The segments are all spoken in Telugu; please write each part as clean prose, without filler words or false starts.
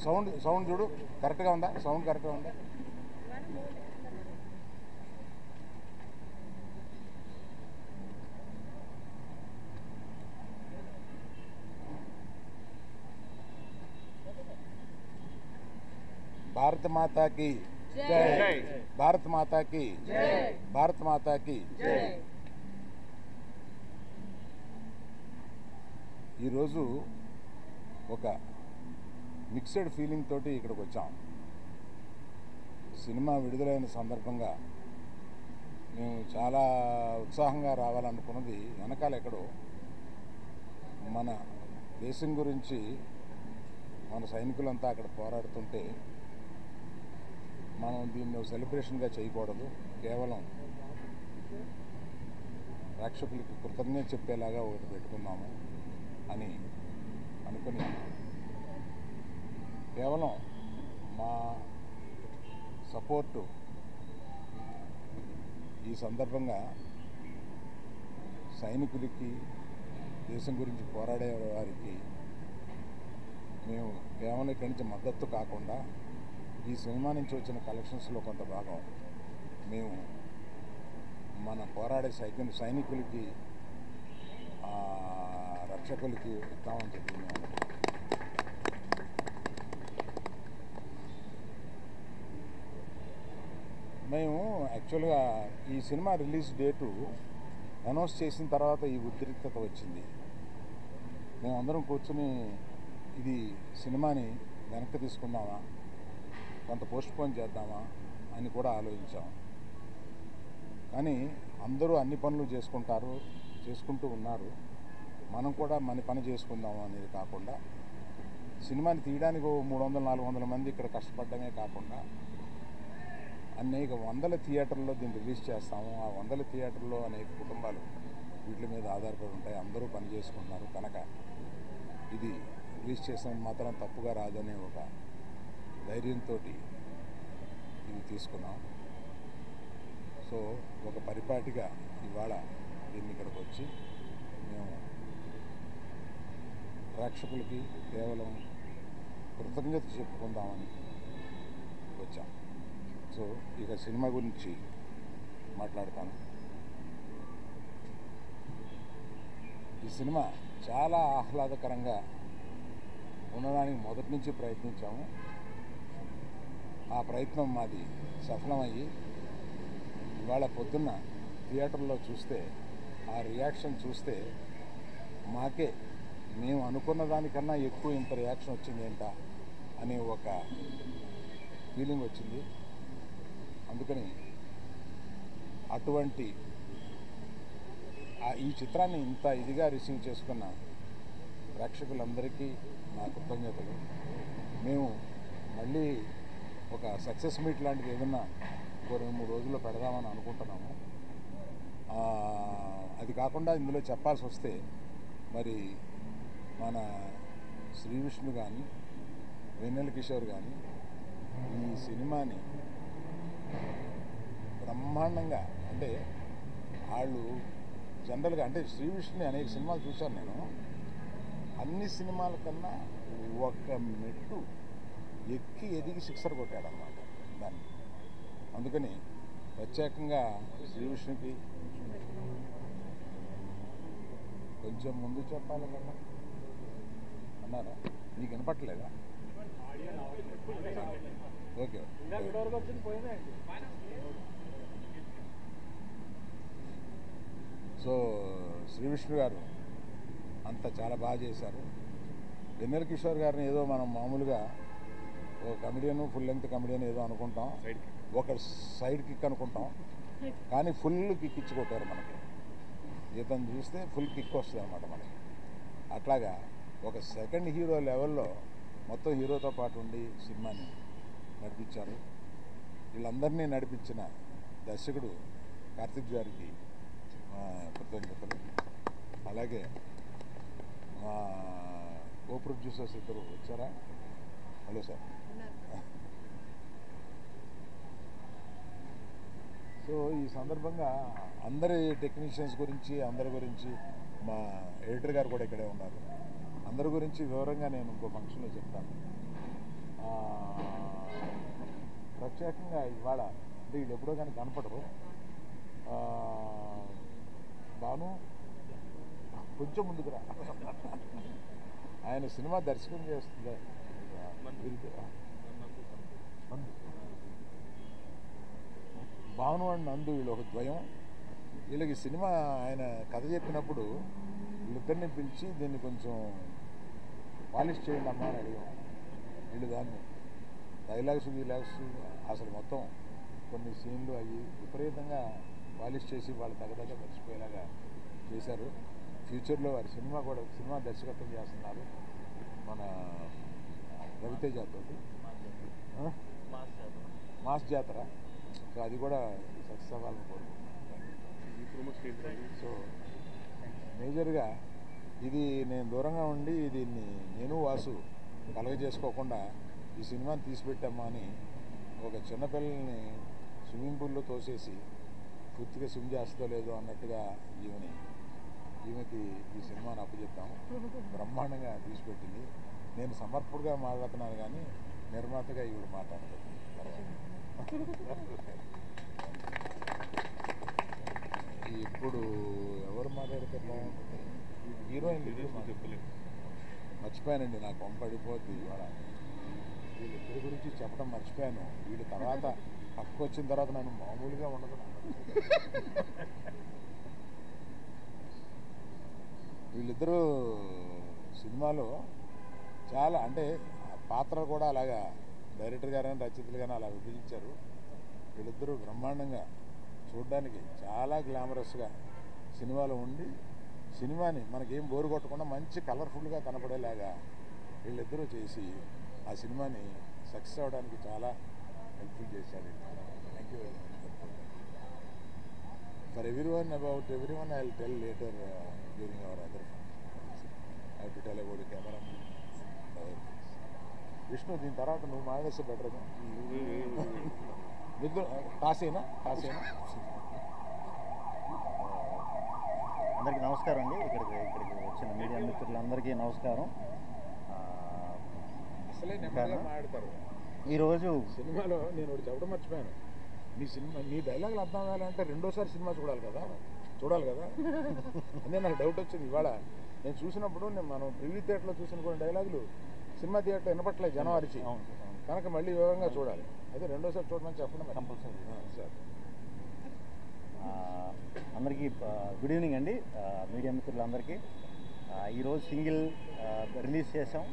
సౌండ్ చూడు కరెక్ట్గా ఉందా? సౌండ్ కరెక్ట్గా ఉందా? భారత మాతాకి జై, భారత మాతాకి జై, భారత మాతాకి జై. ఈరోజు ఒక మిక్స్డ్ ఫీలింగ్ తోటి ఇక్కడికి వచ్చాం. సినిమా విడుదలైన సందర్భంగా మేము చాలా ఉత్సాహంగా రావాలనుకున్నది వెనకాల ఎక్కడో మన దేశం గురించి మన సైనికులంతా అక్కడ పోరాడుతుంటే మనం దీన్ని సెలబ్రేషన్గా చేయకూడదు, కేవలం ప్రేక్షకులకి కృతజ్ఞత చెప్పేలాగా ఒకటి పెట్టుకుందాము అని అనుకుని కేవలం మా సపోర్టు ఈ సందర్భంగా సైనికులకి, దేశం గురించి పోరాడే వారికి మేము కేవలం ఇక్కడి నుంచి మద్దతు కాకుండా ఈ సినిమా నుంచి వచ్చిన కలెక్షన్స్లో కొంత భాగం మేము మన పోరాడే సైనికులకి, రక్షకులకి ఇస్తామని చెప్పి మేము యాక్చువల్గా ఈ సినిమా రిలీజ్ డేటు అనౌన్స్ చేసిన తర్వాత ఈ ఉద్రిక్తత వచ్చింది. మేమందరం కూర్చుని ఇది సినిమాని వెనక్కి తీసుకుందామా, కొంత పోస్ట్పోన్ చేద్దామా అని కూడా ఆలోచించాం. కానీ అందరూ అన్ని పనులు చేసుకుంటూ ఉన్నారు. మనం కూడా మన పని చేసుకుందాము అనేది కాకుండా సినిమాని తీయడానికి 300-400 మంది ఇక్కడ కష్టపడమే కాకుండా అనేక వందల థియేటర్లో దీన్ని రిలీజ్ చేస్తాము. ఆ వందల థియేటర్లో అనేక కుటుంబాలు వీటి మీద ఆధారపడి ఉంటాయి. అందరూ పని చేసుకుంటున్నారు కనుక ఇది రిలీజ్ చేసిన మాత్రం తప్పుగా రాదనే ఒక ధైర్యంతో ఇది తీసుకున్నాం. సో ఒక పరిపాటిగా ఇవాళ దీన్ని ఇక్కడికి వచ్చి మేము ప్రేక్షకులకి కేవలం కృతజ్ఞత చెప్పుకుందామని వచ్చాం. సో ఇక సినిమా గురించి మాట్లాడతాను. ఈ సినిమా చాలా ఆహ్లాదకరంగా ఉండడానికి మొదటి నుంచి ప్రయత్నించాము. ఆ ప్రయత్నం మాది సఫలమయ్యి ఇవాళ పొద్దున్న థియేటర్లో చూస్తే ఆ రియాక్షన్ చూస్తే మాకే మేము అనుకున్న దానికన్నా ఎక్కువ ఇంత రియాక్షన్ వచ్చింది ఏంటా అనే ఒక ఫీలింగ్ వచ్చింది. అందుకని అటువంటి ఈ చిత్రాన్ని ఇంత ఇదిగా రిసీవ్ చేసుకున్న ప్రేక్షకులందరికీ నా కృతజ్ఞతలు. మేము మళ్ళీ ఒక సక్సెస్ మీట్ లాంటిది ఏదన్నా 2-3 రోజుల్లో పెడదామని అనుకుంటున్నాము. అది కాకుండా ఇందులో చెప్పాల్సి వస్తే మరి మన శ్రీ విష్ణు కానీ, వెన్నెల కిషోర్ కానీ ఈ సినిమాని బ్రహ్మాండంగా, అంటే వాళ్ళు జనరల్గా అంటే శ్రీ విష్ణుని అనేక సినిమాలు చూశాను నేను. అన్ని సినిమాల కన్నా ఒక మెట్టు ఎక్కి ఎదిగి సిక్సర్ కొట్టాడన్నమాట దాన్ని. అందుకని ప్రత్యేకంగా శ్రీ విష్ణుకి కొంచెం ముందు చెప్పాలి కదా అన్నారా? నీకు వినపట్టలేదా? ఓకే. సో శ్రీ విష్ణు గారు అంతా చాలా బాగా చేశారు. వెన్నెల కిషోర్ గారిని ఏదో మనం మామూలుగా ఓ కమెడియన్, ఫుల్ లెంగ్త్ కమెడియన్ ఏదో అనుకుంటాం, ఒక సైడ్ కిక్ అనుకుంటాం, కానీ ఫుల్ కిక్ ఇచ్చి కొట్టారు మనకి. ఇతను చూస్తే ఫుల్ కిక్ వస్తుంది అన్నమాట మనకి. అట్లాగా ఒక సెకండ్ హీరో లెవెల్లో మొత్తం హీరోతో పాటు ఉండి సినిమాని నడిపించారు. వీళ్ళందరినీ నడిపించిన దర్శకుడు కార్తిక్ గారికి కృతజ్ఞతలు. అలాగే మా కో ప్రొడ్యూసర్స్ ఇద్దరు వచ్చారా? Hello sir. సో ఈ సందర్భంగా అందరి టెక్నీషియన్స్ గురించి, అందరి గురించి, మా ఎడిటర్ గారు కూడా ఇక్కడే ఉన్నారు, అందరి గురించి వివరంగా నేను ఇంకో ఫంక్షన్లో చెప్తాను. ప్రత్యేకంగా ఇవాళ అంటే వీళ్ళు ఎప్పుడో కానీ కనపడరు. బాను కొంచెం ముందుకురా. ఆయన సినిమా దర్శకం చేస్తుంది. భాను అండ్ నందు వీళ్ళు ఒక ద్వయం. వీళ్ళకి సినిమా ఆయన కథ చెప్పినప్పుడు వీళ్ళిద్దరిని పిలిచి దీన్ని కొంచెం పాలిష్ చేయండి అమ్మా అని అడిగాం. వీళ్ళు దాన్ని డైలాగ్స్ అసలు మొత్తం కొన్ని సీన్లు అవి విపరీతంగా పాలిష్ చేసి వాళ్ళు తగ్గ మర్చిపోయేలాగా చేశారు. ఫ్యూచర్లో వారి సినిమా దర్శకత్వం చేస్తున్నారు మన రవితేజ తోటి, మాస్ జాతర. సో అది కూడా సక్సెస్ అవ్వాలని కోరుకుంటున్నాను. సో మేజర్గా ఇది నేను దూరంగా ఉండి దీన్ని నేను వాసు కలగజేసుకోకుండా ఈ సినిమాని తీసిపెట్టామా అని ఒక చిన్నపిల్లల్ని స్విమ్మింగ్ పూల్లో తోసేసి పూర్తిగా స్విమ్ చేస్తో లేదో అన్నట్టుగా ఈమెకి ఈ సినిమాని అప్పచెప్పాము. బ్రహ్మాండంగా తీసిపెట్టింది. నేను సమర్పుడుగా మాట్లాడుతున్నాను కానీ నిర్మాతగా ఈవిడ మాట్లాడతాను. ఇప్పుడు ఎవరు మాట్లాడితే బాగుంటుంది? హీరోయిన్ మర్చిపోయానండి, నాకు పంపడిపోద్ది ఇవాళ. వీళ్ళిద్దరి గురించి చెప్పడం మర్చిపోయాను. వీళ్ళ తర్వాత పక్కకు వచ్చిన తర్వాత నన్ను మామూలుగా ఉండదు. వీళ్ళిద్దరూ సినిమాలో చాలా అంటే పాత్రలు కూడా అలాగా డైరెక్టర్ గారైనా రచయితలు కానీ అలా విభజించారు. వీళ్ళిద్దరూ బ్రహ్మాండంగా చూడడానికి చాలా గ్లామరస్గా సినిమాలో ఉండి సినిమాని మనకేం బోరు కొట్టకుండా మంచి కలర్ఫుల్గా కనపడేలాగా వీళ్ళిద్దరూ చేసి ఆ సినిమాని సక్సెస్ అవ్వడానికి చాలా హెల్ప్ఫుల్ చేశారు. Thank you very much. For everyone about everyone I will tell later during hour other functions. I have to tell about camera Vishnu. దీని తర్వాత నువ్వు మానేస్తే బెటర్గా. కాసేనా అందరికీ నమస్కారం అండి. ఇక్కడికి వచ్చిన మీడియా మిత్రులందరికీ నమస్కారం. అసలే నెమ్మదిగా మాట్లాడతారు. ఈరోజు సినిమాలో నేను ఒకటి చెప్పడం మర్చిపోయాను. నీ డైలాగులు అర్థం అవ్వాలంటే రెండోసారి సినిమా చూడాలి కదా. అదే నాకు డౌట్ వచ్చింది ఇవాళ. నేను చూసినప్పుడు మనం ప్రివ్యూ థియేటర్లో చూసిన కొన్ని డైలాగులు సినిమా థియేటర్లో వినపట్లేదు జనం అరిచి. కనుక మళ్ళీ వివరంగా చూడాలి. అయితే రెండోసారి చూడమని చెప్పడం కంపల్సరీ సార్. అందరికీ గుడ్ ఈవినింగ్ అండి. మీడియా మిత్రులందరికీ ఈరోజు సింగిల్ రిలీజ్ చేసాం.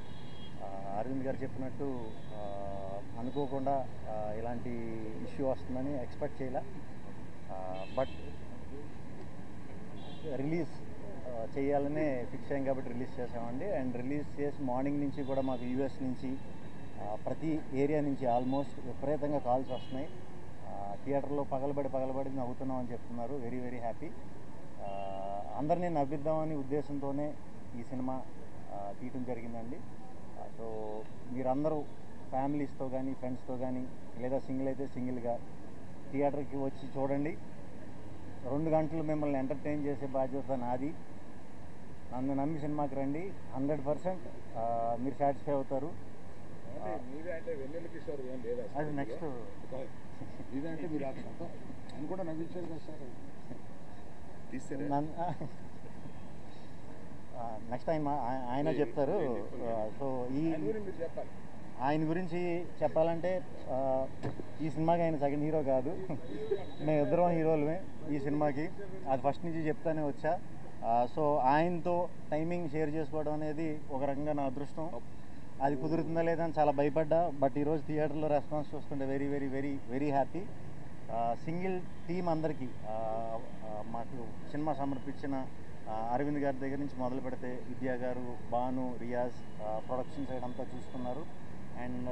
అరవింద్ గారు చెప్పినట్టు అనుకోకుండా ఇలాంటి ఇష్యూ వస్తుందని ఎక్స్పెక్ట్ చేయలే. బట్ రిలీజ్ చేయాలనే ఫిక్స్ అయ్యాం కాబట్టి రిలీజ్ చేసామండి. అండ్ రిలీజ్ చేసి మార్నింగ్ నుంచి కూడా మాకు యూఎస్ నుంచి ప్రతి ఏరియా నుంచి ఆల్మోస్ట్ విపరీతంగా కాల్స్ వస్తున్నాయి. థియేటర్లో పగలబడి నవ్వుతున్నాం అని చెప్తున్నారు. Very very happy. అందరినీ నవ్విద్దామని ఉద్దేశంతోనే ఈ సినిమా తీయటం జరిగిందండి. సో మీరందరూ ఫ్యామిలీస్తో కానీ ఫ్రెండ్స్తో కానీ లేదా సింగిల్ అయితే సింగిల్గా థియేటర్కి వచ్చి చూడండి. 2 గంటలు మిమ్మల్ని ఎంటర్టైన్ చేసే బాధ్యత నాది. నన్ను నమ్మి సినిమాకి రండి. 100% మీరు సాటిస్ఫై అవుతారు. అది నెక్స్ట్ ఇదంటే మీరు అని కూడా నవ్వించారు కదా సార్. నెక్స్ట్ టైం ఆయన చెప్తారు. సో ఆయన గురించి చెప్పాలంటే ఈ సినిమాకి ఆయన సెకండ్ హీరో కాదు, మేము ఇద్దరం హీరోలమే ఈ సినిమాకి. అది ఫస్ట్ నుంచి చెప్తానే వచ్చా. సో ఆయనతో టైమింగ్ షేర్ చేసుకోవడం అనేది ఒక రకంగా నా అదృష్టం. అది కుదురుతుందా లేదా అని చాలా భయపడ్డా. బట్ ఈరోజు థియేటర్లో రెస్పాన్స్ చూస్తుంటే very very very very happy. Single team అందరికీ మాకు సినిమా సమర్పించిన అరవింద్ గారి దగ్గర నుంచి మొదలు పెడితే విద్యా గారు, భాను, రియాజ్ ప్రొడక్షన్ సైడ్ అంతా చూసుకున్నారు. అండ్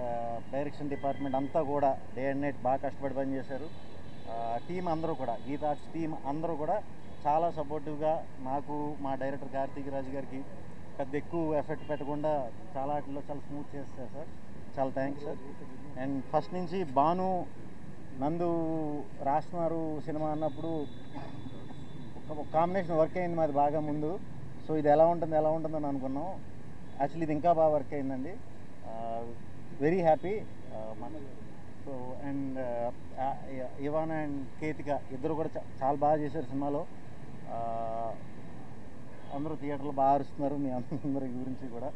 డైరెక్షన్ డిపార్ట్మెంట్ అంతా కూడా డే అండ్ నైట్ బాగా కష్టపడి పనిచేశారు. టీం అందరూ కూడా, గీతా ఆర్ట్స్ టీం అందరూ కూడా చాలా సపోర్టివ్గా నాకు, మా డైరెక్టర్ కార్తీక్ రాజు గారికి పెద్ద ఎక్కువ ఎఫెక్ట్ పెట్టకుండా చాలా వాటిలో చాలా స్మూత్ చేస్తారు సార్. చాలా థ్యాంక్స్ సార్. అండ్ ఫస్ట్ నుంచి భాను నందు రాస్తున్నారు సినిమా అన్నప్పుడు ఒక కాంబినేషన్ వర్క్ అయింది మాది బాగా ముందు. సో ఇది ఎలా ఉంటుందో అని అనుకున్నాం. యాక్చువల్లీ ఇది ఇంకా బాగా వర్క్ అయిందండి. Very happy. So and Ivan and Ketika ఇద్దరు కూడా చాలా బాగా చేశారు సినిమాలో. అందరూ థియేటర్లో బాగా అరుస్తున్నారు. మీ అందరి గురించి కూడా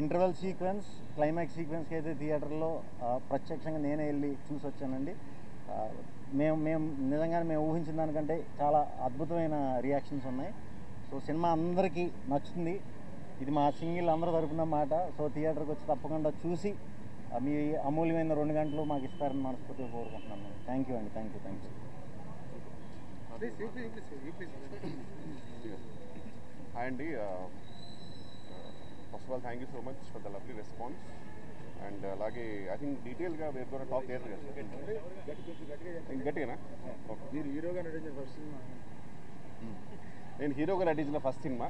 ఇంటర్వెల్ సీక్వెన్స్, క్లైమాక్స్ సీక్వెన్స్కి అయితే థియేటర్లో ప్రత్యక్షంగా నేనే వెళ్ళి చూసి వచ్చానండి. మేము నిజంగానే మేము ఊహించిన దానికంటే చాలా అద్భుతమైన రియాక్షన్స్ ఉన్నాయి. సో సినిమా అందరికీ నచ్చుతుంది. ఇది మా సింగిల్ అందరూ తరపున మాట. సో థియేటర్కి వచ్చి తప్పకుండా చూసి మీ అమూల్యమైన 2 గంటలు మాకు ఇస్తారని మనస్ఫూర్తిగా కోరుకుంటున్నాను. థ్యాంక్ యూ అండి. Thank you. హాయ్ అండి. First of all thank you so much for the lovely response. And అలాగే ఐ థింక్ డీటెయిల్గా వేర్ గోనా టాక్ థియేటర్ కదా గట్టిగానా? మీరు హీరోగా నటించిన ఫస్ట్ సినిమా? నేను హీరోగా నటించిన ఫస్ట్ సినిమా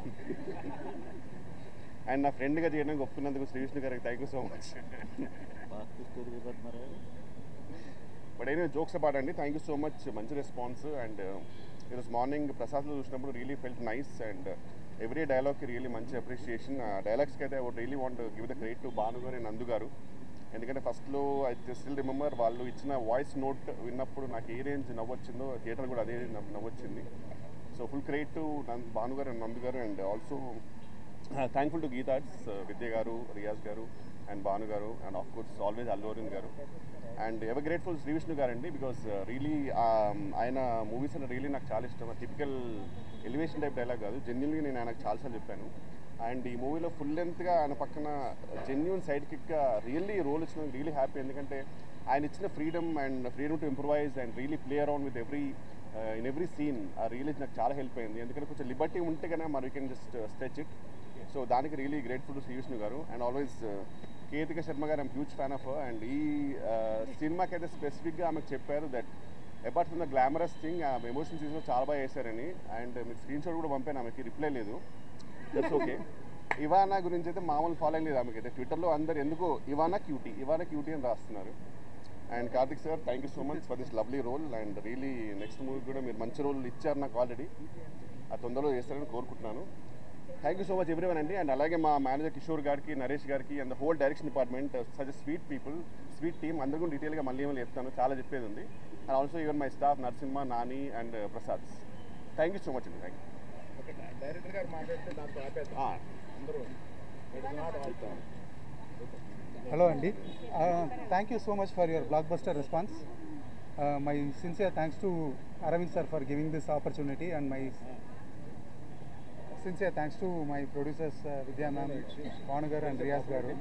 అండ్ నా ఫ్రెండ్గా చేయడానికి ఒప్పుకున్నందుకు శ్రీ విష్ణు గారికి thank you so much. But అయినా జోక్స్ అపార్ట్ అండి, థ్యాంక్ యూ సో మచ్. మంచి రెస్పాన్స్. అండ్ ఈరోజు మార్నింగ్ ప్రసాద్లో చూసినప్పుడు really felt nice. And every డైలాగ్కి రియలీ మంచి అప్రిషియేషన్. డైలాగ్స్కి అయితే I would really want give the credit to Bhanu గారు అండ్ నందు గారు. ఎందుకంటే ఫస్ట్లో ఐ స్టిల్ రిమెంబర్ వాళ్ళు ఇచ్చిన వాయిస్ నోట్ విన్నప్పుడు నాకు ఏ రేంజ్ నవ్వొచ్చిందో థియేటర్ కూడా అదే నవ్వొచ్చింది. So full credit to Bhanu గారు అండ్ నందు గారు. And also thankful to Geetha Arts, Vidya గారు, రియాజ్ గారు అండ్ భాను గారు and of course always Allu Aravind గారు. And ever grateful Shri Vishnu గారు అండి, బికాస్ రియలీ ఆయన మూవీస్ అంటే రియలీ నాకు చాలా ఇష్టం. టిపికల్ ఎలివేషన్ టైప్ డైలాగ్ కాదు, జెన్యున్గా నేను ఆయనకు చాలాసార్లు చెప్పాను. అండ్ ఈ మూవీలో ఫుల్ లెంత్గా ఆయన పక్కన జెన్యున్ సైడ్ కిక్గా రియల్లీ రోల్ ఇచ్చినందుకు రియలీ హ్యాపీ. ఎందుకంటే ఆయన ఇచ్చిన freedom to improvise and really play around with in every scene really నాకు చాలా హెల్ప్ అయింది. ఎందుకంటే కొంచెం లిబర్టీ ఉంటే కన్నా మరి we can just stretch it. So దానికి really grateful to Shri Vishnu గారు. అండ్ ఆల్వేస్ కేతిక శర్మ గారు I'm huge fan of. And ఈ సినిమాకి అయితే స్పెసిఫిక్గా ఆమెకు చెప్పారు that apart from the glamorous thing ఆమె ఎమోషన్ సీన్స్లో చాలా బాగా చేశారని. అండ్ మీకు స్క్రీన్ షాట్ కూడా పంపాను, ఆమెకి రిప్లై లేదు. That's okay. ఇవానా గురించి అయితే మామూలు ఫాలోయింగ్ లేదు ఆమెకి అయితే. ట్విట్టర్లో అందరు ఎందుకో ఇవానా క్యూటీ అని రాస్తున్నారు. And Karthik sir, thank you so much for this lovely role. And really next movie కూడా మీరు మంచి రోల్ ఇచ్చారు నాకు ఆల్రెడీ. ఆ తొందరలో చేస్తారని కోరుకుంటున్నాను. Thank you so much everyone అండి. అండ్ అలాగే మా మేనేజర్ కిషోర్ గారికి, నరేష్ గారికి and the whole direction department, such sweet people, sweet team, అందరూ డీటెయిల్గా మళ్ళీ చెప్తాను, చాలా చెప్పేది ఉంది. And also even my staff Narasimha, Nani and Prasad. Thank you so much అండి. Thank you. డైరెక్టర్ గారు మాట్లాడితే దాంతో ఆపేద్దాం. అందరూ Hello Andy, thank you so much for your blockbuster response. My sincere thanks to Aravind sir for giving this opportunity, and my sincere thanks to my producers Vidya ma'am, Vanugar and Riyaz garu.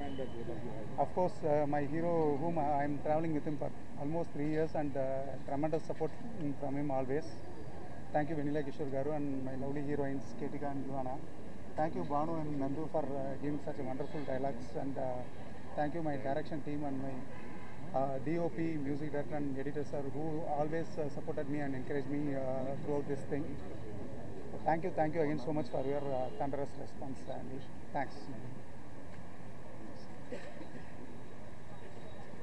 Of course my hero whom I am traveling with him for almost 3 years, and tremendous support from him always. Thank you Vanilla Kishore garu and my lovely heroines Ketika and Joanna. Thank you Banu and Nandu for giving such a wonderful dialogues, and thank you my direction team and my DOP, music director and editor sir, who always supported me and encouraged me throughout this thing. Thank you again so much for your thunderous response, and thanks.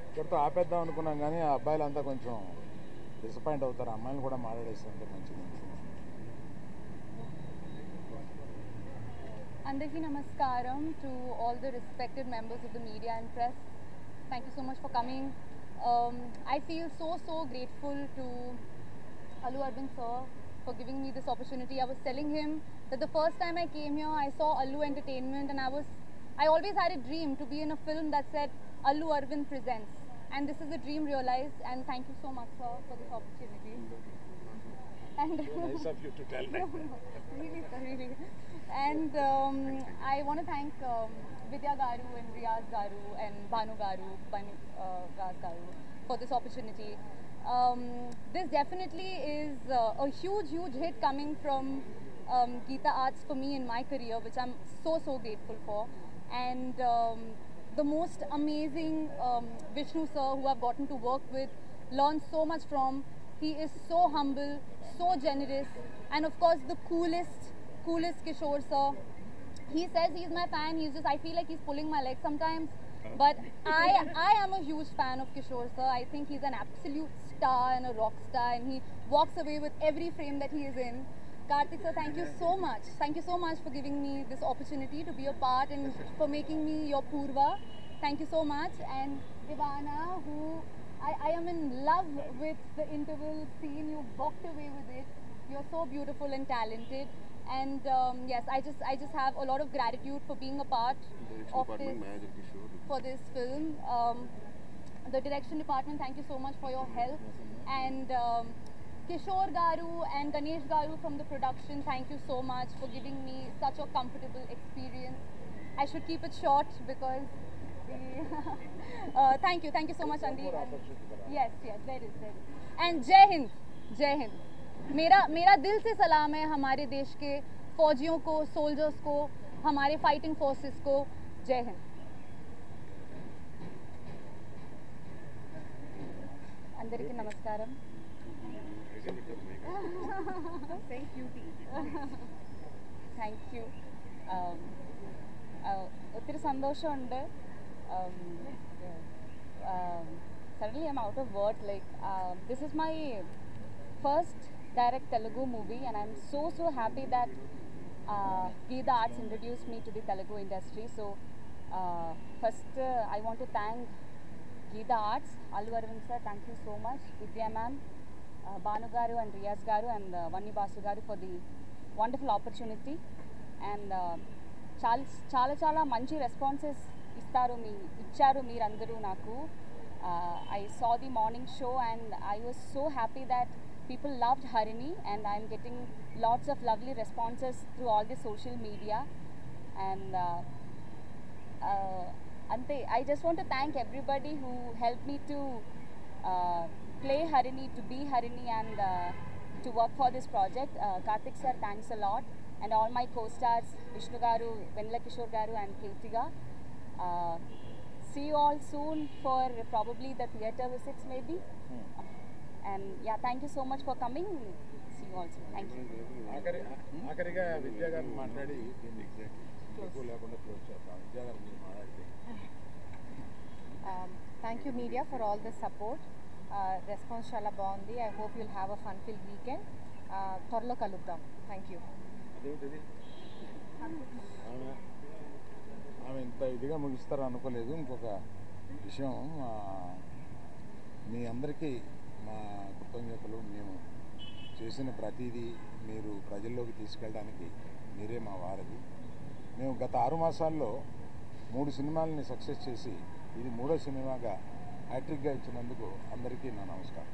ఇక్కడితో ఆపేద్దాం అనుకున్నాం కానీ ఆ అబ్బాయిలంతా కొంచెం డిసప్పాయింట్ అవుతారు. అమ్మాయిలు కూడా మాట్లాడేస్తుంటే మంచిది. Andarki Namaskaram to all the respected members of the media and press. Thank you so much for coming. I feel so grateful to Allu Arvind sir for giving me this opportunity. I was telling him that the first time I came here, I saw Allu Entertainment, and I always had a dream to be in a film that said Allu Arvind presents, and this is a dream realized. And thank you so much sir for this opportunity. And Nice of you to tell me. really sir, really. And I want to thank Vidya garu and Riyaz garu and Banu garu, Riyaz garu for this opportunity. This definitely is a huge hit coming from Geeta Arts for me in my career, which I'm so grateful for. And the most amazing Vishnu sir, who I've gotten to work with, learn so much from. He is so humble, so generous, and of course the coolest Kishore sir. He says he's my fan. I feel like he's pulling my leg sometimes, but I am a huge fan of Kishore sir. I think he's an absolute star and a rock star, and he walks away with every frame that he is in. Karthik sir, thank you so much. Thank you so much for giving me this opportunity to be a part and for making me your Purva. Thank you so much. And Ivana, who I am in love with the interval scene. You walked away with it. You're so beautiful and talented. And yes, I just have a lot of gratitude for being a part of this, for this film. The direction department, thank you so much for your help. And Kishore Garu and Ganesh Garu from the production, thank you so much for giving me such a comfortable experience. I should keep it short because thank you so much, Andy. Yes, there is. And Jai Hind, Jai Hind. मेरा दिल से सलाम है हमारे देश के फौजियों को, सोल्जर्स को, हमारे फाइटिंग फोर्सेस को. जय हिंद. అందరికీ నమస్కారం. Thank you. ഒത്തിരി സന്തോഷമുണ്ട്. Suddenly I'm out of words. Like this is my first direct Telugu movie, and I'm so happy that Geetha Arts introduced me to the Telugu industry. So first I want to thank Geetha Arts, Allu Aravind sir, thank you so much, Vidya ma'am, Banu garu and Riyaz garu and Vanni Basu garu for the wonderful opportunity. And చాలా మంచి రెస్పాన్సెస్ ఇచ్చారు మీరందరూ నాకు. I saw the morning show and I was so happy that people loved Harini, and I'm getting lots of lovely responses through all the social media. And ante, I just want to thank everybody who helped me to play Harini, to be Harini, and to work for this project. Karthik sir, thanks a lot, and all my co-stars Vishnu garu, Venla Kishore garu and Kirtiga. See you all soon for probably the theatre visits maybe. And yeah, thank you so much for coming. See you all soon. Thank you. ఆఖరిగా విద్యా గారిని మాట్లాడి దీన్ని ఎక్కువ లేకుండా క్లోజ్ చేద్దాం. విద్యా గారు మీరు మాట్లాడితే. Thank you media for all the support. Response చాలా బాగుంది. I hope you'll have a fun-filled weekend. త్వరలో కలుద్దాం. Thank you. ఆమె ఇంత ఇదిగా ముగిస్తారో అనుకోలేదు. ఇంకొక విషయం, మీ అందరికీ మా కృతజ్ఞతలు. మేము చేసిన ప్రతిదీ మీరు ప్రజల్లోకి తీసుకెళ్ళడానికి మీరే మా వారధి. మేము గత 6 మాసాల్లో 3 సినిమాలని సక్సెస్ చేసి ఇది 3వ సినిమాగా హ్యాట్రిక్గా ఇచ్చినందుకు అందరికీ నా నమస్కారం.